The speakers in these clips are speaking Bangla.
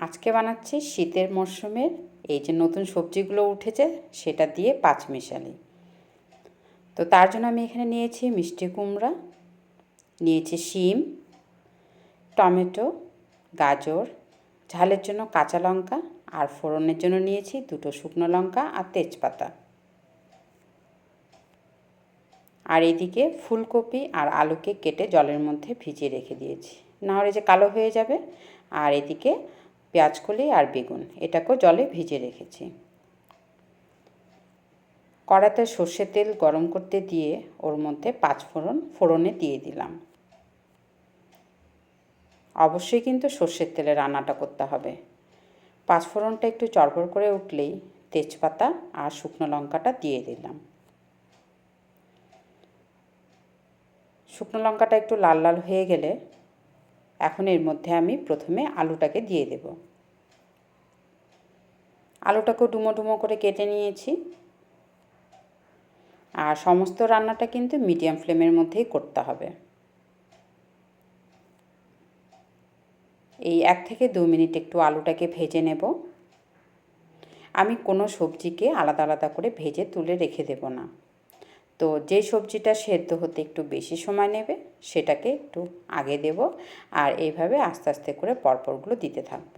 আজকে বানাচ্ছি শীতের মরশুমের এই যে নতুন সবজিগুলো উঠেছে সেটা দিয়ে পাঁচমিশালি। তো তার জন্য আমি এখানে নিয়েছি মিষ্টি কুমড়া, নিয়েছি শিম, টমেটো, গাজর, ঝালের জন্য কাঁচা লঙ্কা আর ফোড়নের জন্য নিয়েছি দুটো শুকনো লঙ্কা আর তেজপাতা। আর এদিকে ফুলকপি আর আলুকে কেটে জলের মধ্যে ভিজিয়ে রেখে দিয়েছি, না হলে যে কালো হয়ে যাবে। আর এদিকে পেঁয়াজকলি আর বেগুন এটাকেও জলে ভিজিয়ে রেখেছি। কড়াতে সর্ষের তেল গরম করতে দিয়ে ওর মধ্যে ফোড়নে দিয়ে দিলাম। অবশ্যই কিন্তু সর্ষের তেলে রান্নাটা করতে হবে। পাঁচফোড়নটা একটু চড়বড় করে উঠলেই তেজপাতা আর শুকনো লঙ্কাটা দিয়ে দিলাম। শুকনো লঙ্কাটা একটু লাল লাল হয়ে গেলে এখন এর মধ্যে আমি প্রথমে আলুটাকে দিয়ে দেব। আলুটাকেও ডুমো ডুমো করে কেটে নিয়েছি। আর সমস্ত রান্নাটা কিন্তু মিডিয়াম ফ্লেমের মধ্যেই করতে হবে। এই 1 থেকে 2 মিনিট একটু আলুটাকে ভেজে নেব। আমি কোনো সবজিকে আলাদা আলাদা করে ভেজে তুলে রেখে দেব না। তো যে সবজিটা সেদ্ধ হতে একটু বেশি সময় নেবে সেটাকে একটু আগে দেব, আর এইভাবে আস্তে আস্তে করে পরপরগুলো দিতে থাকব।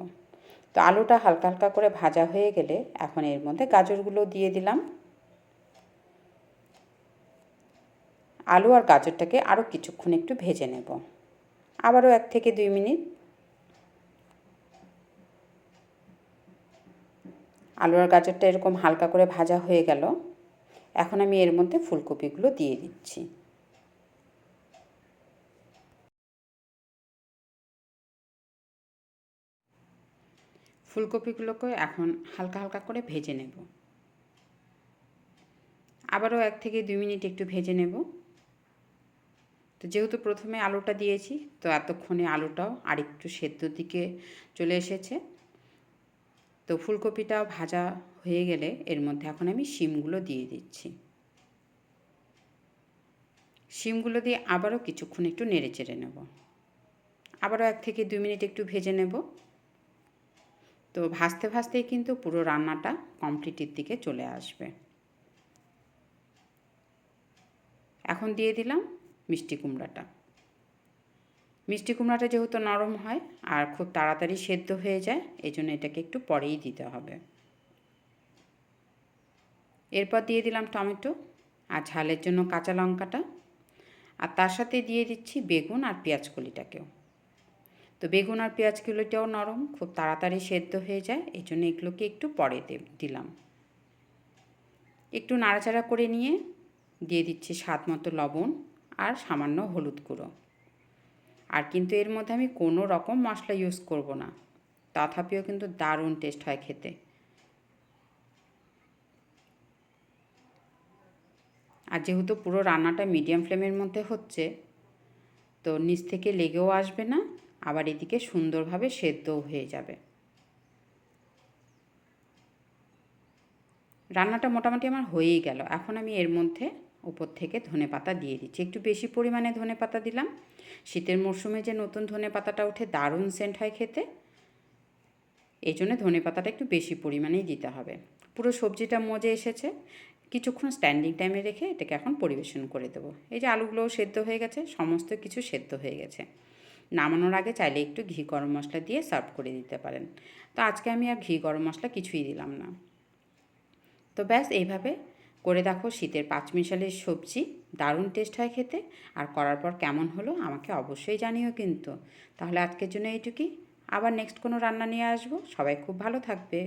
তো আলুটা হালকা হালকা করে ভাজা হয়ে গেলে এখন এর মধ্যে গাজরগুলো দিয়ে দিলাম। আলু আর গাজরটাকে আরও কিছুক্ষণ একটু ভেজে নেব, আবারও 1 থেকে 2 মিনিট। আলু আর গাজরটা এরকম হালকা করে ভাজা হয়ে গেল। এখন আমি এর মধ্যে ফুলকপিগুলো দিয়ে দিচ্ছি। ফুলকপিগুলোকে এখন হালকা হালকা করে ভেজে নেব, আবারও 1 থেকে 2 মিনিট একটু ভেজে নেব। তো যেহেতু প্রথমে আলুটা দিয়েছি তো এতক্ষণে আলুটাও আরেকটু সেদ্ধর দিকে চলে এসেছে। তো ফুলকপিটাও ভাজা হয়ে গেলে এর মধ্যে এখন আমি শিমগুলো দিয়ে দিচ্ছি। শিমগুলো দিয়ে আবারও কিছুক্ষণ একটু নেড়ে চেড়ে নেব, আবারও 1 থেকে 2 মিনিট একটু ভেজে নেব। তো ভাজতে ভাজতেই কিন্তু পুরো রান্নাটা কমপ্লিটের দিকে চলে আসবে। এখন দিয়ে দিলাম মিষ্টি কুমড়াটা। মিষ্টি কুমড়াটা যেহেতু নরম হয় আর খুব তাড়াতাড়ি সেদ্ধ হয়ে যায়, এই জন্য এটাকে একটু পরেই দিতে হবে। এরপর দিয়ে দিলাম টমেটো আর ঝালের জন্য কাঁচা লঙ্কাটা, আর তার সাথে দিয়ে দিচ্ছি বেগুন আর পেঁয়াজকলিটাকেও। তো বেগুন আর পেঁয়াজকলিটাও নরম, খুব তাড়াতাড়ি সেদ্ধ হয়ে যায়, এই জন্য এগুলোকে একটু পরে দিলাম। একটু নাড়াচাড়া করে নিয়ে দিয়ে দিচ্ছি স্বাদ মতো লবণ আর সামান্য হলুদ গুঁড়ো। আর কিন্তু এর মধ্যে আমি কোনো রকম মশলা ইউজ করব না, তথাপিও কিন্তু দারুণ টেস্ট হয় খেতে। আর যেহেতু পুরো রান্নাটা মিডিয়াম ফ্লেমের মধ্যে হচ্ছে, তো নিচ থেকে লেগেও আসবে না, আবার এদিকে সুন্দরভাবে সেদ্ধও হয়ে যাবে। রান্নাটা মোটামুটি আমার হয়েই গেল। এখন আমি এর মধ্যে উপর থেকে ধনেপাতা দিয়ে দিচ্ছি, একটু বেশি পরিমাণে ধনেপাতা দিলাম। শীতের মরশুমে যে নতুন ধনেপাতাটা ওঠে দারুণ সেন্ট হয় খেতে, এই জন্য ধনেপাতাটা একটু বেশি পরিমাণেই দিতে হবে। পুরো সবজিটা মজে এসেছে, কিছুক্ষণ স্ট্যান্ডিং টাইমে রেখে এটাকে এখন পরিবেশন করে দেবো। এই যে আলুগুলোও সেদ্ধ হয়ে গেছে, সমস্ত কিছু সেদ্ধ হয়ে গেছে। নামানোর আগে চাইলে একটু ঘি গরম মশলা দিয়ে সার্ভ করে দিতে পারেন। তো আজকে আমি আর ঘি গরম মশলা কিছুই দিলাম না। তো ব্যাস এইভাবে করে দেখো শীতের পাঁচমিশালির সবজি, দারুণ টেস্ট হয় খেতে। আর করার পর কেমন হলো আমাকে অবশ্যই জানিও কিন্তু। তাহলে আজকের জন্য এইটুকুই, আবার নেক্সট কোনো রান্না নিয়ে আসবো। সবাই খুব ভালো থাকবে।